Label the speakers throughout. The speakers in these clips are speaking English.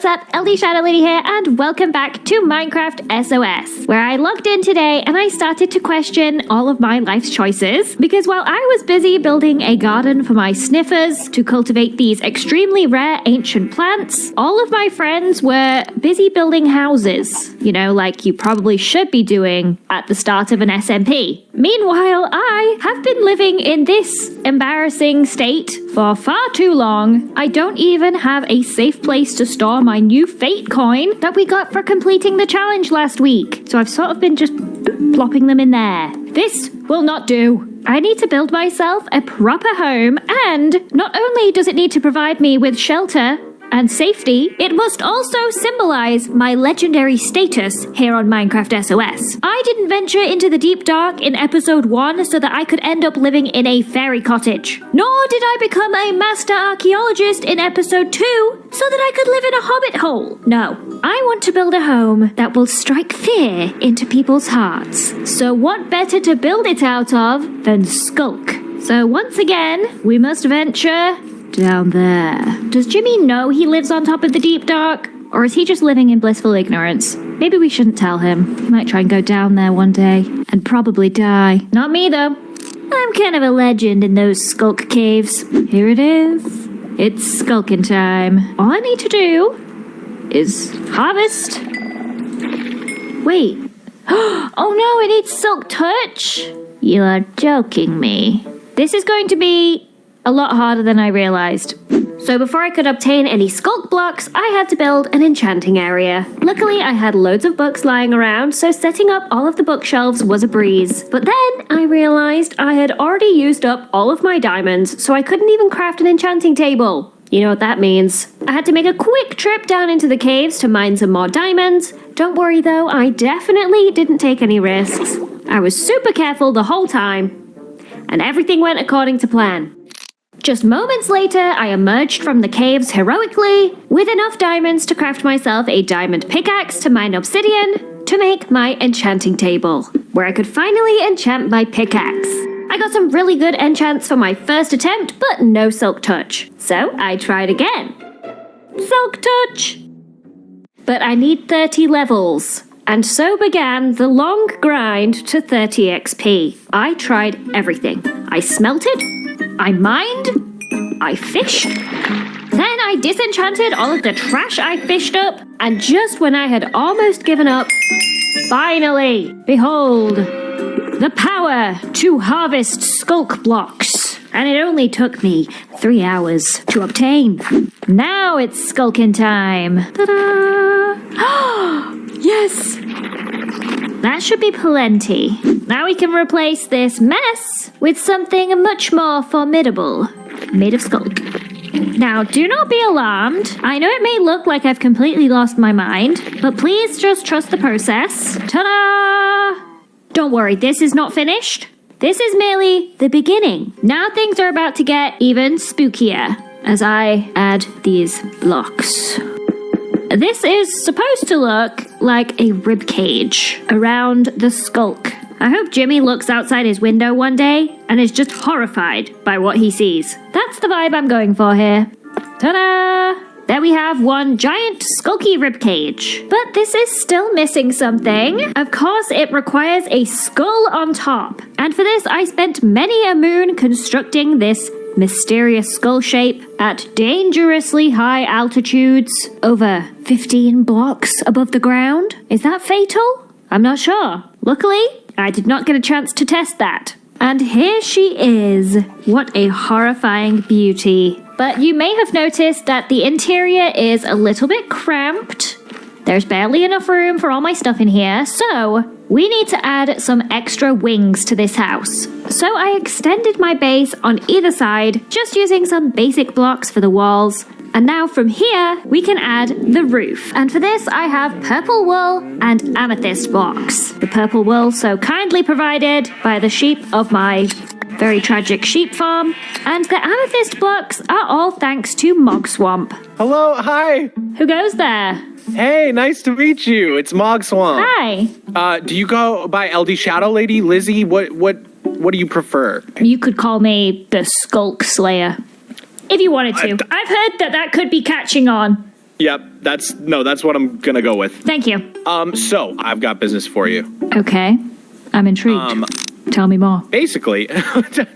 Speaker 1: up? LD Shadow Lady here, and welcome back to Minecraft SOS, where I logged in today and I started to question all of my life's choices, because while I was busy building a garden for my sniffers to cultivate these extremely rare ancient plants, all of my friends were busy building houses, you know, like you probably should be doing at the start of an SMP. Meanwhile, I have been living in this embarrassing state for far too long. I don't even have a safe place to store my new fate coin that we got for completing the challenge last week. So I've sort of been just plopping them in there. This will not do. I need to build myself a proper home, and not only does it need to provide me with shelter and safety, it must also symbolize my legendary status here on Minecraft SOS. I didn't venture into the deep dark in episode 1 so that I could end up living in a fairy cottage. Nor did I become a master archaeologist in episode 2 so that I could live in a hobbit hole. No, I want to build a home that will strike fear into people's hearts. So what better to build it out of than Skulk? So once again, we must venture down there. Does Jimmy know he lives on top of the deep dark? Or is he just living in blissful ignorance? Maybe we shouldn't tell him. He might try and go down there one day and probably die. Not me though. I'm kind of a legend in those Skulk caves. Here it is. It's skulking time. All I need to do is harvest. Wait. Oh no, it needs Silk Touch. You are joking me. This is going to be a lot harder than I realized. So before I could obtain any Skulk blocks, I had to build an enchanting area. Luckily, I had loads of books lying around, so setting up all of the bookshelves was a breeze. But then I realized I had already used up all of my diamonds, so I couldn't even craft an enchanting table. You know what that means. I had to make a quick trip down into the caves to mine some more diamonds. Don't worry though, I definitely didn't take any risks. I was super careful the whole time, and everything went according to plan. Just moments later, I emerged from the caves heroically, with enough diamonds to craft myself a diamond pickaxe to mine obsidian to make my enchanting table, where I could finally enchant my pickaxe. I got some really good enchants for my first attempt, but no Silk Touch. So I tried again. Silk Touch! But I need 30 levels. And so began the long grind to 30 XP. I tried everything. I smelted, I mined, I fished, then I disenchanted all of the trash I fished up, and just when I had almost given up, finally, behold, the power to harvest Skulk blocks. And it only took me 3 hours to obtain. Now it's skulking time. Ta-da! Yes! That should be plenty. Now we can replace this mess with something much more formidable, made of Skulk. Now, do not be alarmed. I know it may look like I've completely lost my mind, but please just trust the process. Ta-da! Don't worry, this is not finished. This is merely the beginning. Now things are about to get even spookier as I add these blocks. This is supposed to look like a rib cage around the Skulk. I hope Jimmy looks outside his window one day and is just horrified by what he sees. That's the vibe I'm going for here. Ta-da! There we have one giant skulky rib cage. But this is still missing something. Of course, it requires a skull on top. And for this, I spent many a moon constructing this mysterious skull shape at dangerously high altitudes, over 15 blocks above the ground. Is that fatal? I'm not sure. Luckily, I did not get a chance to test that. And here she is. What a horrifying beauty. But you may have noticed that the interior is a little bit cramped. There's barely enough room for all my stuff in here, so we need to add some extra wings to this house. So I extended my base on either side, just using some basic blocks for the walls. And now from here, we can add the roof. And for this, I have purple wool and amethyst blocks. The purple wool so kindly provided by the sheep of my very tragic sheep farm. And the amethyst blocks are all thanks to Mog Swamp.
Speaker 2: Hello, hi.
Speaker 1: Who goes there?
Speaker 2: Hey, nice to meet you. It's Mog Swamp.
Speaker 1: Hi.
Speaker 2: Do you go by LD Shadow Lady, Lizzie? What do you prefer?
Speaker 1: You could call me the Skulk Slayer. If you wanted to. I've heard that could be catching on.
Speaker 2: Yep, that's what I'm gonna go with.
Speaker 1: Thank you.
Speaker 2: So I've got business for you.
Speaker 1: Okay. I'm intrigued. Tell me more.
Speaker 2: Basically,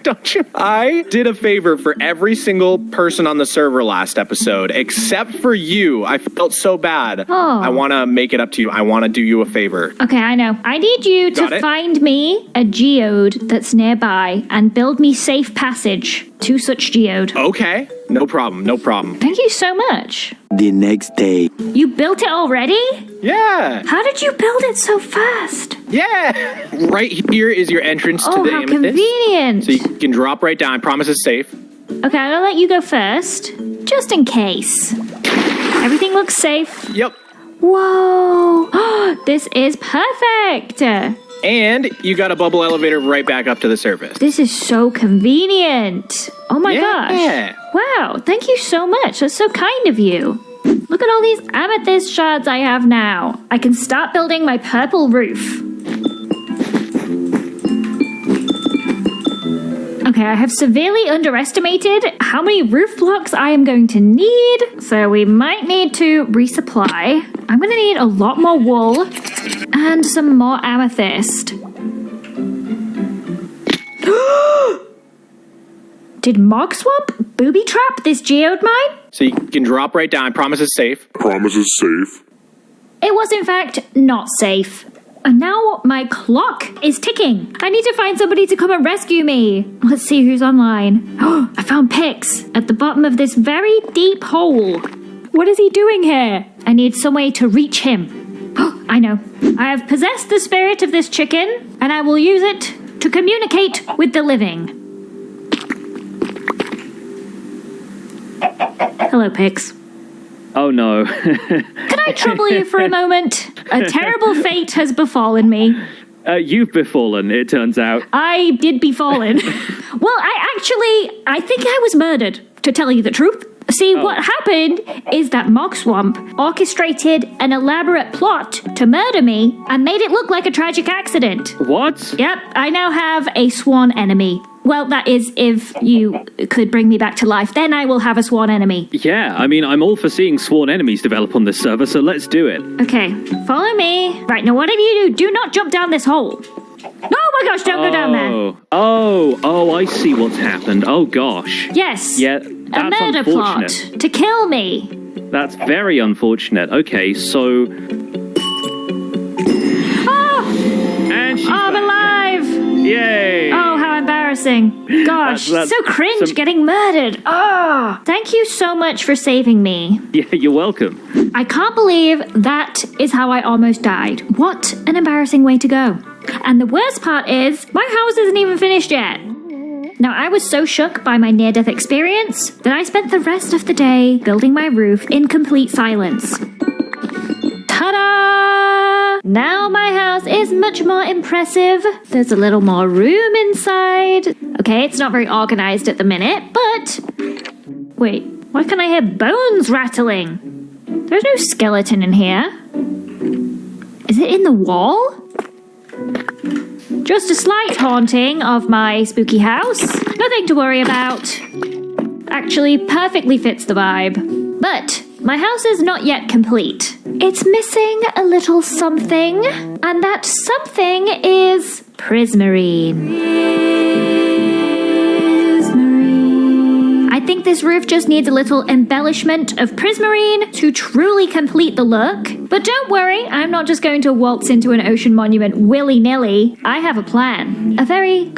Speaker 2: don't you? I did a favor for every single person on the server last episode, except for you. I felt so bad.
Speaker 1: Oh.
Speaker 2: I want to make it up to you. I want to do you a favor.
Speaker 1: Okay, I know. I need you
Speaker 2: Got
Speaker 1: to
Speaker 2: it?
Speaker 1: find me a geode that's nearby and build me safe passage to such geode.
Speaker 2: Okay, no problem, no problem.
Speaker 1: Thank you so much.
Speaker 3: The next day.
Speaker 1: You built it already?
Speaker 2: Yeah,
Speaker 1: How did you build it so fast?
Speaker 2: yeah. Right here is your entrance to
Speaker 1: Oh,
Speaker 2: the
Speaker 1: how
Speaker 2: amethyst.
Speaker 1: convenient.
Speaker 2: So you can drop right down. I promise it's safe.
Speaker 1: Okay, I'm gonna let you go first, just in case. Everything looks safe.
Speaker 2: Yep.
Speaker 1: Whoa! This is perfect!
Speaker 2: And you got a bubble elevator right back up to the surface.
Speaker 1: This is so convenient. Oh my
Speaker 2: Yeah.
Speaker 1: gosh. Wow, thank you so much. That's so kind of you. Look at all these amethyst shards I have now. I can start building my purple roof. Okay, I have severely underestimated how many roof blocks I am going to need, so we might need to resupply. I'm going to need a lot more wool and some more amethyst. Did Mog Swamp booby trap this geode mine?
Speaker 2: So you can drop right down. I promise it's safe.
Speaker 4: Promise is safe.
Speaker 1: It was in fact not safe. And now my clock is ticking. I need to find somebody to come and rescue me. Let's see who's online. Oh, I found Pix at the bottom of this very deep hole. What is he doing here? I need some way to reach him. Oh, I know. I have possessed the spirit of this chicken, and I will use it to communicate with the living. Hello, Pix.
Speaker 5: Oh no.
Speaker 1: Can I trouble you for a moment? A terrible fate has befallen me.
Speaker 5: You've befallen, it turns out.
Speaker 1: I did befallen. Well, I think I was murdered, to tell you the truth. See, what happened is that Mog Swamp orchestrated an elaborate plot to murder me and made it look like a tragic accident.
Speaker 5: What?
Speaker 1: Yep, I now have a sworn enemy. Well, that is, if you could bring me back to life, then I will have a sworn enemy.
Speaker 5: Yeah, I mean, I'm all for seeing sworn enemies develop on this server, so let's do it.
Speaker 1: Okay, follow me. Right, now whatever you do, do not jump down this hole. Oh my gosh, don't go down there.
Speaker 5: Oh, I see what's happened. Oh gosh.
Speaker 1: Yes.
Speaker 5: Yeah,
Speaker 1: A
Speaker 5: that's
Speaker 1: murder plot
Speaker 5: unfortunate.
Speaker 1: to kill me.
Speaker 5: That's very unfortunate. Okay, so... And she's
Speaker 1: I'm
Speaker 5: back.
Speaker 1: alive.
Speaker 5: Yay!
Speaker 1: Oh, how embarrassing. Gosh,
Speaker 5: That's
Speaker 1: so cringe
Speaker 5: some-
Speaker 1: getting murdered. Oh, thank you so much for saving me.
Speaker 5: Yeah, you're welcome.
Speaker 1: I can't believe that is how I almost died. What an embarrassing way to go. And the worst part is, my house isn't even finished yet. Now, I was so shook by my near-death experience that I spent the rest of the day building my roof in complete silence. Ta-da! Now my house is much more impressive. There's a little more room inside. Okay, it's not very organized at the minute, but... Wait, why can I hear bones rattling? There's no skeleton in here. Is it in the wall? Just a slight haunting of my spooky house. Nothing to worry about. Actually, perfectly fits the vibe. But my house is not yet complete. It's missing a little something, and that something is prismarine. I think this roof just needs a little embellishment of prismarine to truly complete the look. But don't worry, I'm not just going to waltz into an ocean monument willy-nilly. I have a plan. A very